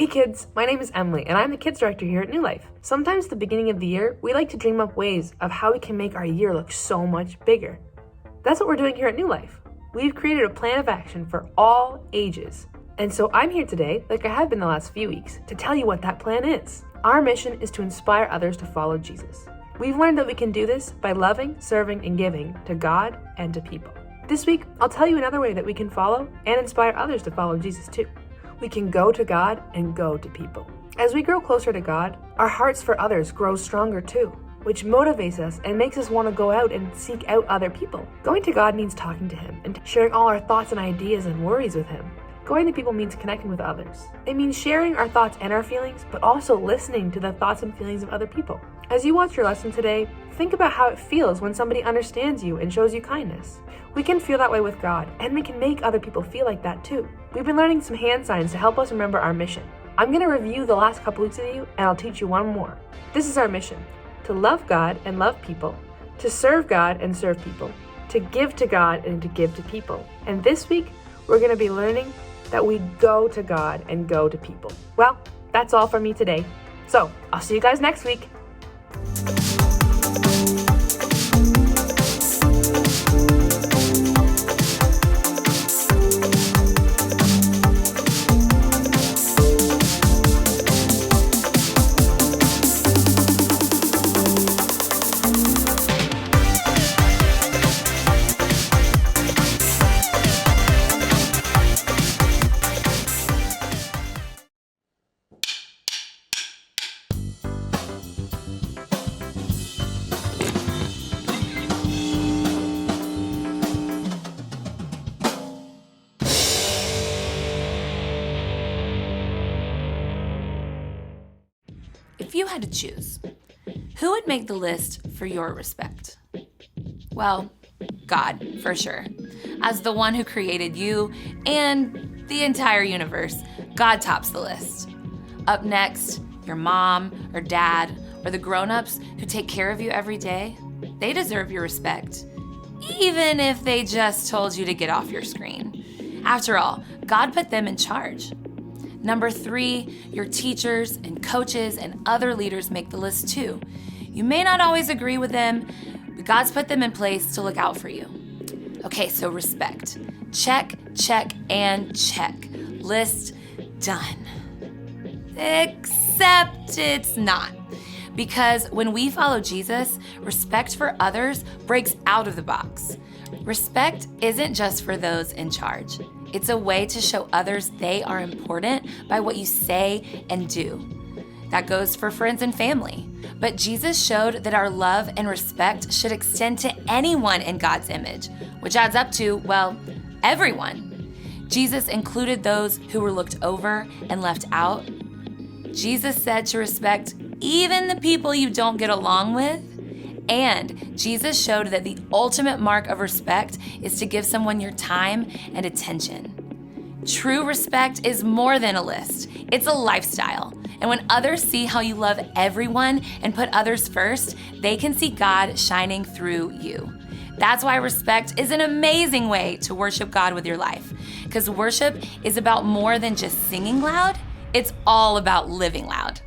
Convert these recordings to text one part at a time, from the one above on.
Hey kids, my name is Emily and I'm the Kids Director here at New Life. Sometimes at the beginning of the year, we like to dream up ways of how we can make our year look so much bigger. That's what we're doing here at New Life. We've created a plan of action for all ages. And so I'm here today, like I have been the last few weeks, to tell you what that plan is. Our mission is to inspire others to follow Jesus. We've learned that we can do this by loving, serving, and giving to God and to people. This week, I'll tell you another way that we can follow and inspire others to follow Jesus too. We can go to God and go to people. As we grow closer to God, our hearts for others grow stronger too, which motivates us and makes us want to go out and seek out other people. Going to God means talking to Him and sharing all our thoughts and ideas and worries with Him. Going to people means connecting with others. It means sharing our thoughts and our feelings, but also listening to the thoughts and feelings of other people. As you watch your lesson today, think about how it feels when somebody understands you and shows you kindness. We can feel that way with God, and we can make other people feel like that too. We've been learning some hand signs to help us remember our mission. I'm going to review the last couple weeks with you, and I'll teach you one more. This is our mission: to love God and love people, to serve God and serve people, to give to God and to give to people. And this week, we're going to be learning that we go to God and go to people. Well, that's all from me today. So, I'll see you guys next week. If you had to choose, who would make the list for your respect? Well, God, for sure. As the one who created you and the entire universe, God tops the list. Up next, your mom or dad or the grown-ups who take care of you every day, they deserve your respect, even if they just told you to get off your screen. After all, God put them in charge. Number 3, your teachers and coaches and other leaders make the list too. You may not always agree with them, but God's put them in place to look out for you. Okay, so respect. Check, check, and check. List done. Except it's not. Because when we follow Jesus, respect for others breaks out of the box. Respect isn't just for those in charge. It's a way to show others they are important by what you say and do. That goes for friends and family. But Jesus showed that our love and respect should extend to anyone in God's image, which adds up to, well, everyone. Jesus included those who were looked over and left out. Jesus said to respect even the people you don't get along with. And Jesus showed that the ultimate mark of respect is to give someone your time and attention. True respect is more than a list. It's a lifestyle. And when others see how you love everyone and put others first, they can see God shining through you. That's why respect is an amazing way to worship God with your life. Because worship is about more than just singing loud. It's all about living loud.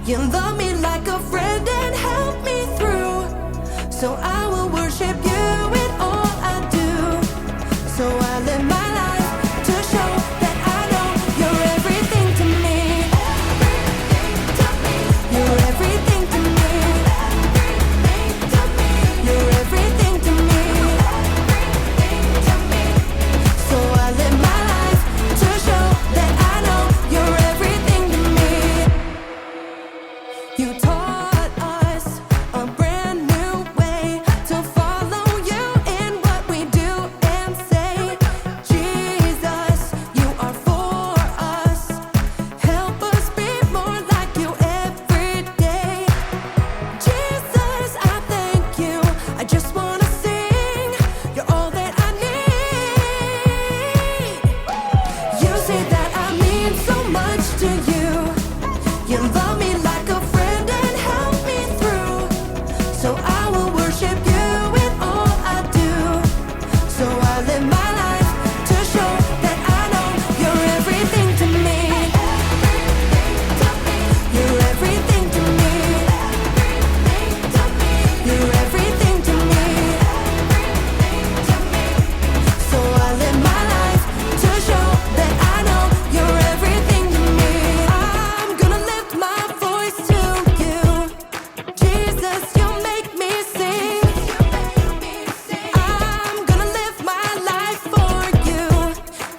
You love me like a friend and help me through. So I will worship you in all I do. So I live my life to show that I know you're everything to me. You're everything to me. You're everything to me. So I live my life to show that I know you're everything to me. You taught us a brand new way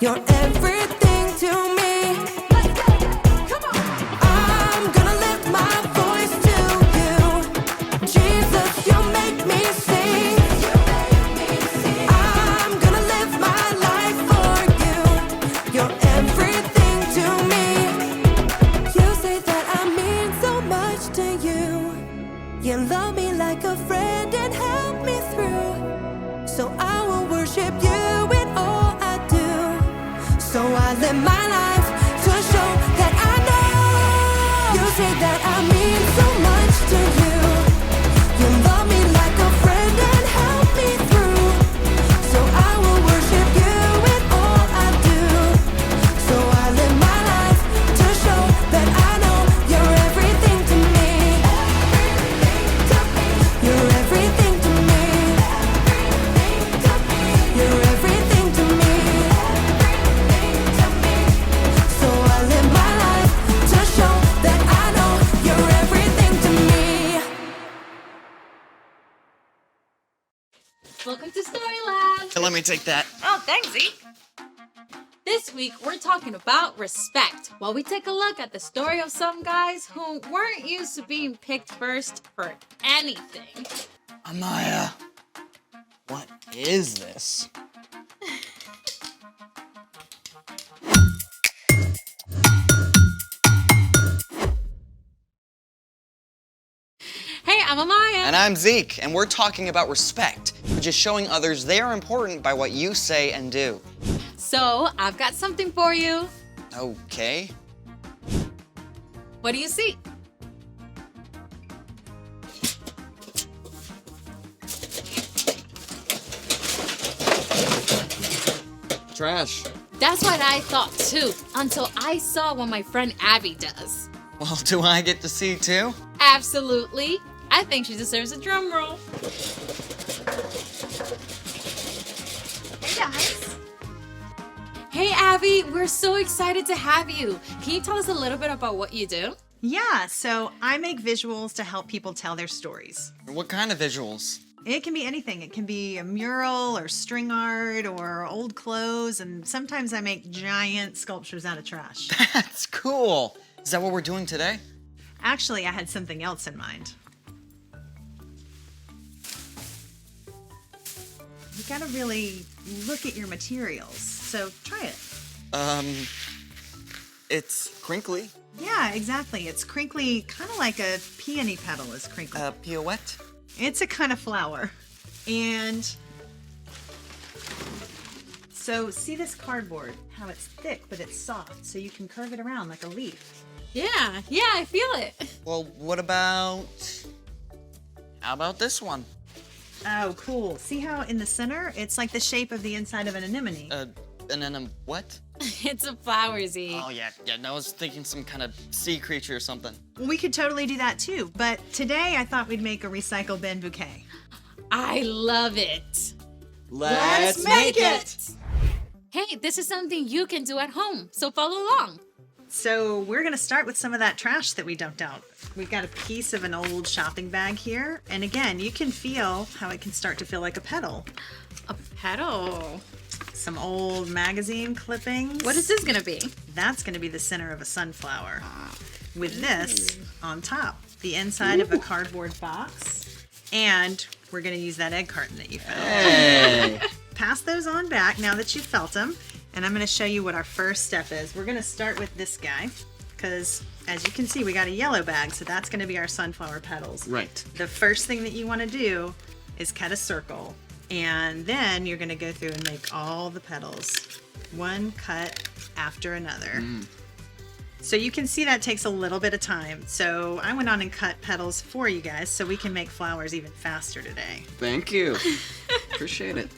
You're everything to me. Let's go. Come on. I'm gonna lift my voice to you. Jesus, you make me sing. I'm gonna live my life for you. You're everything to me. You say that I mean so much to you. You love me like a friend and help me through. So I will worship you in all I do. So I live my life to show that I know. You say that I mean so much to you. You love me like a friend and help me through. So I will worship you in all I do. So I live my life to show that I know you're everything to me. You're everything to me. You're everything to me. So I live my life to show that I know you're everything to me. Welcome to Storyland. Let me take that. Oh, thanks, Zeke. This week, we're talking about respect while we take a look at the story of some guys who weren't used to being picked first for anything. Amaya, what is this? Hey, I'm Amaya. And I'm Zeke, and we're talking about respect, which is showing others they are important by what you say and do. So, I've got something for you. Okay. What do you see? Trash. That's what I thought too, until I saw what my friend Abby does. Well, do I get to see too? Absolutely. I think she deserves a drum roll. Hey guys. Hey Abby, we're so excited to have you. Can you tell us a little bit about what you do? Yeah, so I make visuals to help people tell their stories. What kind of visuals? It can be anything. It can be a mural or string art or old clothes, and sometimes I make giant sculptures out of trash. That's cool. Is that what we're doing today? Actually, I had something else in mind. You gotta really look at your materials, so try it. It's crinkly. Yeah, exactly. It's crinkly, kind of like a peony petal is crinkly. Pirouette? It's a kind of flower. And so see this cardboard, how it's thick, but it's soft, so you can curve it around like a leaf. Yeah, I feel it. Well, how about this one? Oh, cool. See how in the center, it's like the shape of the inside of an anemone. And then what? It's a flower, Z. Oh, yeah, I was thinking some kind of sea creature or something. We could totally do that too, but today I thought we'd make a recycle bin bouquet. I love it. Let's make it! Hey, this is something you can do at home, so follow along. So we're gonna start with some of that trash that we dumped out. We've got a piece of an old shopping bag here, and again, you can feel how it can start to feel like a petal. A petal. Some old magazine clippings. What is this gonna be? That's gonna be the center of a sunflower. With this on top, the inside of a cardboard box, and we're gonna use that egg carton that you found. Hey! Pass those on back now that you've felt them, and I'm gonna show you what our first step is. We're gonna start with this guy, because as you can see, we got a yellow bag, so that's gonna be our sunflower petals. Right. The first thing that you wanna do is cut a circle, and then you're gonna go through and make all the petals, one cut after another. So you can see that takes a little bit of time. So I went on and cut petals for you guys so we can make flowers even faster today. Thank you. Appreciate it.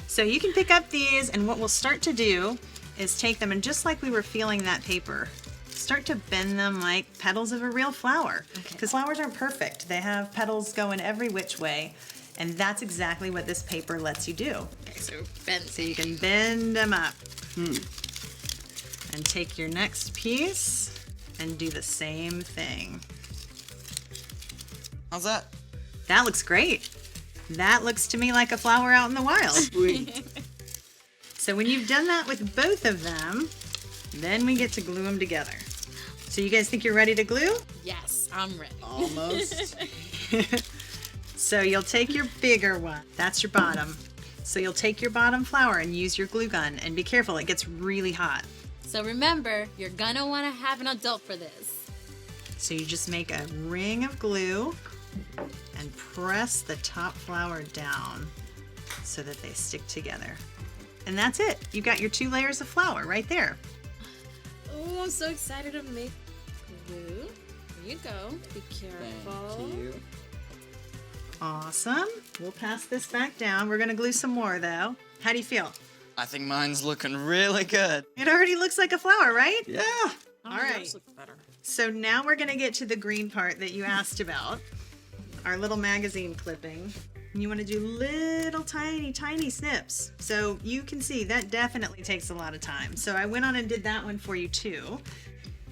So you can pick up these, and what we'll start to do is take them, and just like we were feeling that paper, start to bend them like petals of a real flower. Because flowers aren't perfect. They have petals going every which way, and that's exactly what this paper lets you do. Okay, so bend. So you can bend them up. And take your next piece and do the same thing. How's that? That looks great. That looks to me like a flower out in the wild. Sweet. So when you've done that with both of them, then we get to glue them together. So you guys think you're ready to glue? Yes, I'm ready. Almost. So you'll take your bigger one. That's your bottom. So you'll take your bottom flower and use your glue gun. And be careful, it gets really hot. So remember, you're gonna want to have an adult for this. So you just make a ring of glue and press the top flower down so that they stick together. And that's it. You've got your 2 layers of flour right there. Oh, I'm so excited to make glue. Here you go. Be careful. Thank you. Awesome. We'll pass this back down. We're gonna glue some more though. How do you feel? I think mine's looking really good. It already looks like a flower, right? Yeah. All right. So now we're gonna get to the green part that you asked about. Our little magazine clipping. And you wanna do little tiny snips. So you can see that definitely takes a lot of time. So I went on and did that one for you too.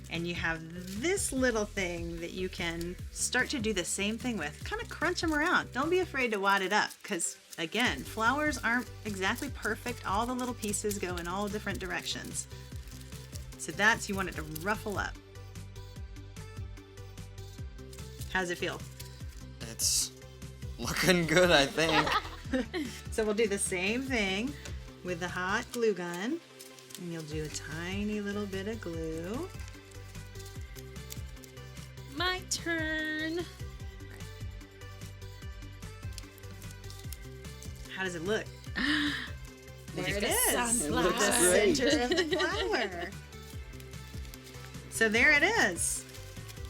And you have this little thing that you can start to do the same thing with. Kind of crunch them around. Don't be afraid to wad it up because, again, flowers aren't exactly perfect. All the little pieces go in all different directions. So you want it to ruffle up. How's it feel? It's looking good, I think. So we'll do the same thing with the hot glue gun. And you'll do a tiny little bit of glue. My turn. How does it look? There it a is. sunflower. The looks great. center of the flower. So there it is.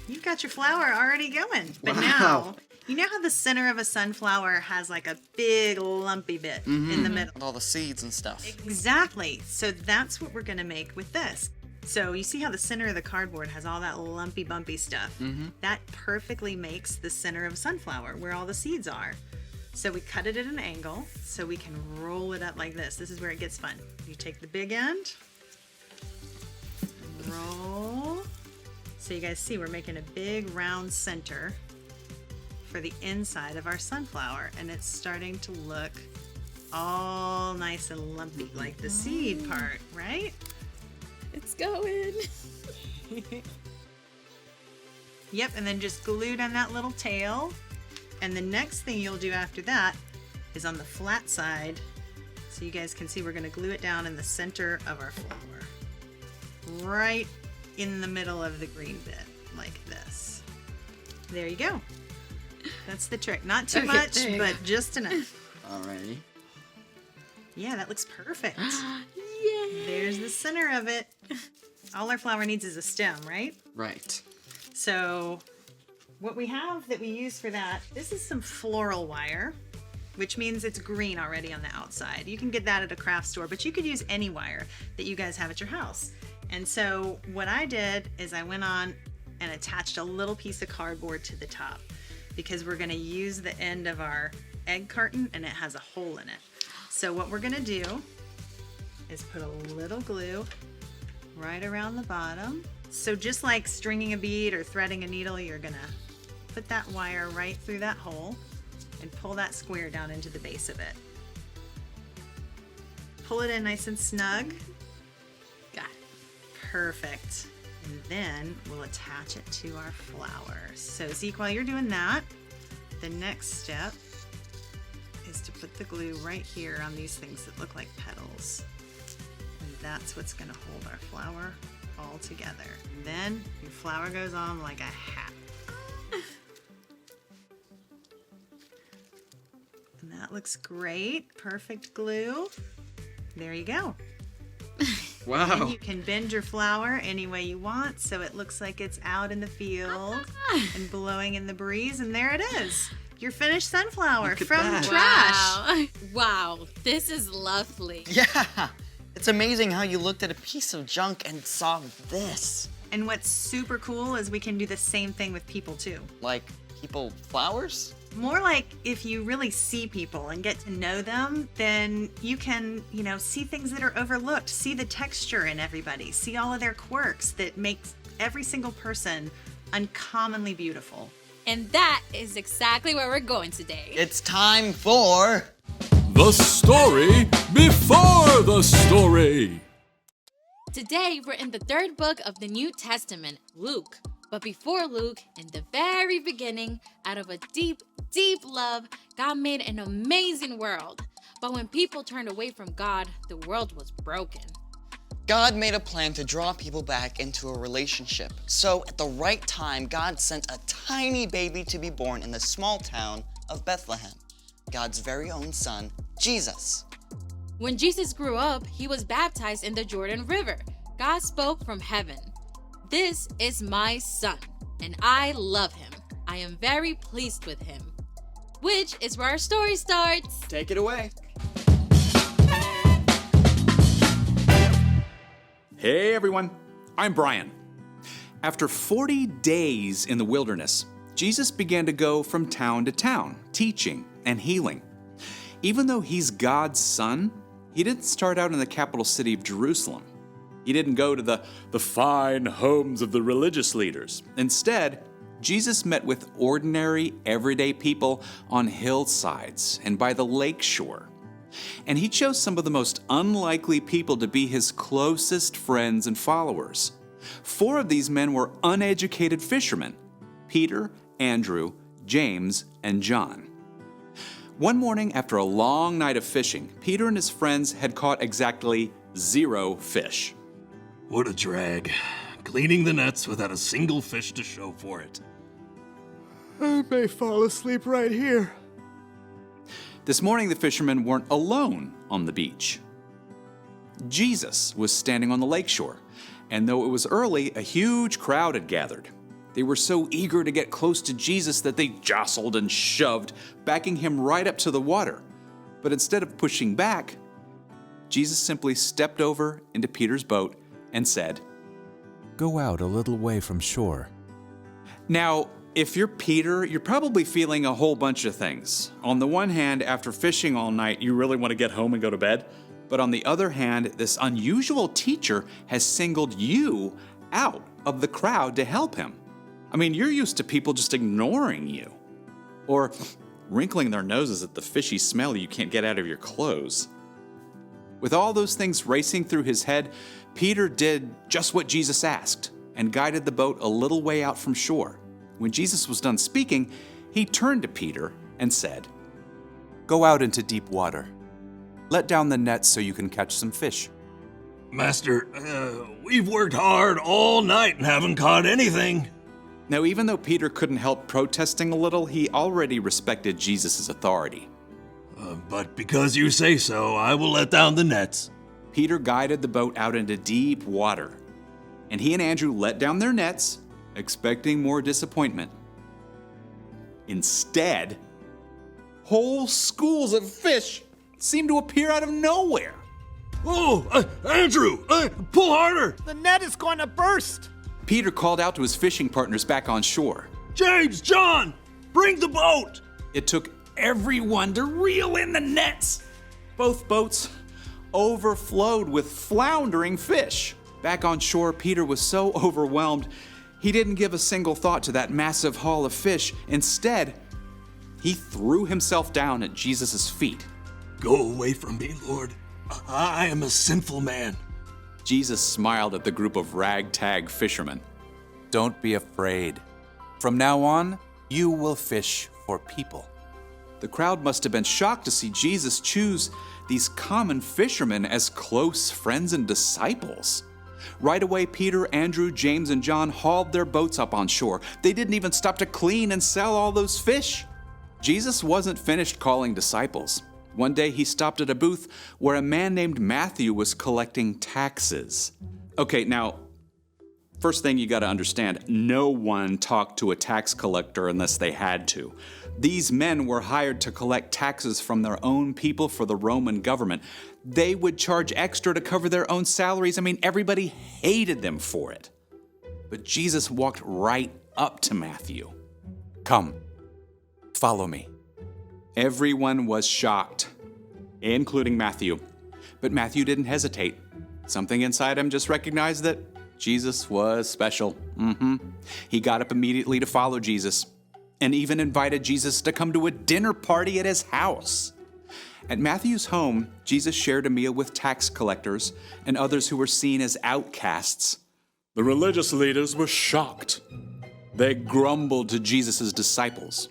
You've got your flower already going. But Wow. now, you know how the center of a sunflower has like a big lumpy bit in the middle? With all the seeds and stuff. Exactly. So that's what we're going to make with this. So you see how the center of the cardboard has all that lumpy bumpy stuff? That perfectly makes the center of a sunflower where all the seeds are. So we cut it at an angle so we can roll it up like this. This is where it gets fun. You take the big end, roll. So you guys see we're making a big round center for the inside of our sunflower, and it's starting to look all nice and lumpy like the seed part, right? It's going. Yep, and then just glue down that little tail. And the next thing you'll do after that is on the flat side. So you guys can see we're gonna glue it down in the center of our flower. Right in the middle of the green bit, like this. There you go. That's the trick. Not too Okay, much, there you but just enough. Alrighty. Yeah, that looks perfect. Yay. There's the center of it. All our flower needs is a stem, right? Right. So what we have that we use for that, this is some floral wire, which means it's green already on the outside. You can get that at a craft store, but you could use any wire that you guys have at your house. And so what I did is I went on and attached a little piece of cardboard to the top because we're gonna use the end of our egg carton and it has a hole in it. So what we're gonna do is put a little glue right around the bottom. So just like stringing a bead or threading a needle, you're gonna put that wire right through that hole and pull that square down into the base of it. Pull it in nice and snug. Got it. Perfect. And then we'll attach it to our flower. So Zeke, while you're doing that, the next step is to put the glue right here on these things that look like petals. And that's what's gonna hold our flower all together. And then your flower goes on like a hat. And that looks great. Perfect glue. There you go. Wow. And you can bend your flower any way you want so it looks like it's out in the field and blowing in the breeze. And there it is. Your finished sunflower Look at from that. the trash. Wow. This is lovely. Yeah. It's amazing how you looked at a piece of junk and saw this. And what's super cool is we can do the same thing with people too. Like people flowers? More like if you really see people and get to know them, then you can, see things that are overlooked, see the texture in everybody, see all of their quirks that makes every single person uncommonly beautiful. And that is exactly where we're going today. It's time for The story before the story. Today, we're in the third book of the New Testament, Luke. But before Luke, in the very beginning, out of a deep, deep love, God made an amazing world. But when people turned away from God, the world was broken. God made a plan to draw people back into a relationship. So at the right time, God sent a tiny baby to be born in the small town of Bethlehem, God's very own son, Jesus. When Jesus grew up, he was baptized in the Jordan River. God spoke from heaven. This is my son, and I love him. I am very pleased with him. Which is where our story starts. Take it away. Hey everyone, I'm Brian. After 40 days in the wilderness, Jesus began to go from town to town, teaching and healing. Even though he's God's son, he didn't start out in the capital city of Jerusalem. He didn't go to the fine homes of the religious leaders. Instead, Jesus met with ordinary, everyday people on hillsides and by the lake shore. And he chose some of the most unlikely people to be his closest friends and followers. 4 of these men were uneducated fishermen: Peter, Andrew, James, and John. One morning, after a long night of fishing, Peter and his friends had caught exactly 0 fish. What a drag. Cleaning the nets without a single fish to show for it. I may fall asleep right here. This morning, the fishermen weren't alone on the beach. Jesus was standing on the lakeshore, and though it was early, a huge crowd had gathered. They were so eager to get close to Jesus that they jostled and shoved, backing him right up to the water. But instead of pushing back, Jesus simply stepped over into Peter's boat and said, Go out a little way from shore. Now, if you're Peter, you're probably feeling a whole bunch of things. On the one hand, after fishing all night, you really want to get home and go to bed. But on the other hand, this unusual teacher has singled you out of the crowd to help him. I mean, you're used to people just ignoring you or wrinkling their noses at the fishy smell you can't get out of your clothes. With all those things racing through his head, Peter did just what Jesus asked and guided the boat a little way out from shore. When Jesus was done speaking, he turned to Peter and said, Go out into deep water. Let down the nets so you can catch some fish. Master, we've worked hard all night and haven't caught anything. Now, even though Peter couldn't help protesting a little, he already respected Jesus' authority. But because you say so, I will let down the nets. Peter guided the boat out into deep water, and he and Andrew let down their nets, expecting more disappointment. Instead, whole schools of fish seemed to appear out of nowhere. Oh, Andrew, pull harder! The net is going to burst! Peter called out to his fishing partners back on shore. James, John, bring the boat! It took everyone to reel in the nets. Both boats overflowed with floundering fish. Back on shore, Peter was so overwhelmed, he didn't give a single thought to that massive haul of fish. Instead, he threw himself down at Jesus' feet. Go away from me, Lord. I am a sinful man. Jesus smiled at the group of ragtag fishermen. Don't be afraid. From now on, you will fish for people. The crowd must have been shocked to see Jesus choose these common fishermen as close friends and disciples. Right away, Peter, Andrew, James, and John hauled their boats up on shore. They didn't even stop to clean and sell all those fish. Jesus wasn't finished calling disciples. One day he stopped at a booth where a man named Matthew was collecting taxes. Okay, now, first thing you got to understand, no one talked to a tax collector unless they had to. These men were hired to collect taxes from their own people for the Roman government. They would charge extra to cover their own salaries. I mean, everybody hated them for it. But Jesus walked right up to Matthew. Come, follow me. Everyone was shocked, including Matthew. But Matthew didn't hesitate. Something inside him just recognized that Jesus was special. He got up immediately to follow Jesus and even invited Jesus to come to a dinner party at his house. At Matthew's home, Jesus shared a meal with tax collectors and others who were seen as outcasts. The religious leaders were shocked. They grumbled to Jesus' disciples.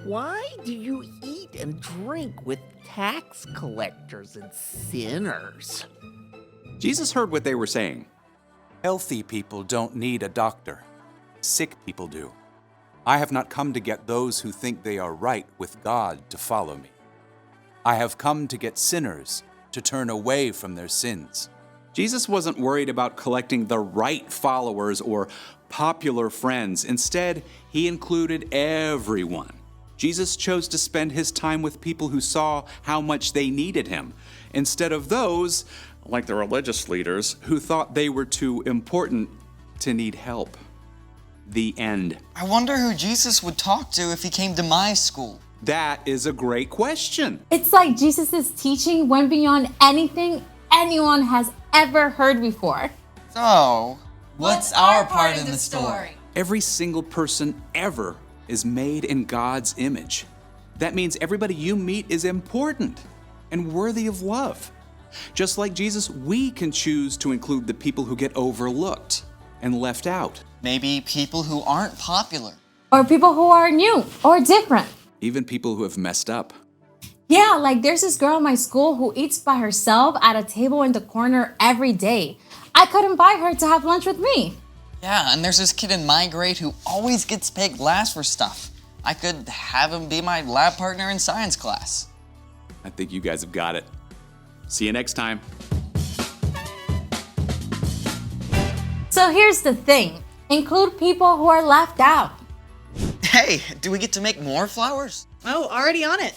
Why do you eat and drink with tax collectors and sinners? Jesus heard what they were saying. Healthy people don't need a doctor. Sick people do. I have not come to get those who think they are right with God to follow me. I have come to get sinners to turn away from their sins. Jesus wasn't worried about collecting the right followers or popular friends. Instead, he included everyone. Jesus chose to spend his time with people who saw how much they needed him, instead of those, like the religious leaders, who thought they were too important to need help. The end. I wonder who Jesus would talk to if he came to my school. That is a great question. It's like Jesus' teaching went beyond anything anyone has ever heard before. So, what's our part in the story? Every single person ever is made in God's image. That means everybody you meet is important and worthy of love. Just like Jesus, we can choose to include the people who get overlooked and left out. Maybe people who aren't popular. Or people who are new or different. Even people who have messed up. Yeah, like there's this girl in my school who eats by herself at a table in the corner every day. I could invite her to have lunch with me. Yeah, and there's this kid in my grade who always gets picked last for stuff. I could have him be my lab partner in science class. I think you guys have got it. See you next time. So here's the thing. Include people who are left out. Hey, do we get to make more flowers? Oh, already on it.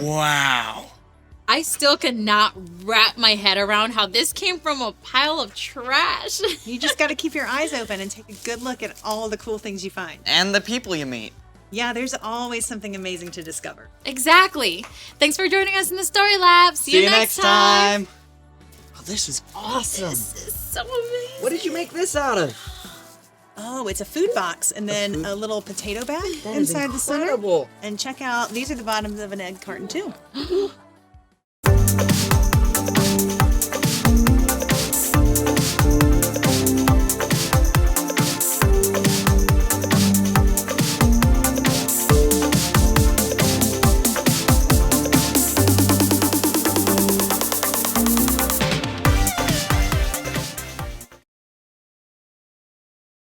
Wow. I still cannot wrap my head around how this came from a pile of trash. You just got to keep your eyes open and take a good look at all the cool things you find. And the people you meet. Yeah, there's always something amazing to discover. Exactly. Thanks for joining us in the Story Lab. See you next time. Oh, this is awesome. This is so amazing. What did you make this out of? Oh, it's a food box and then a little potato bag That is inside the center. incredible. And check out, these are the bottoms of an egg carton too.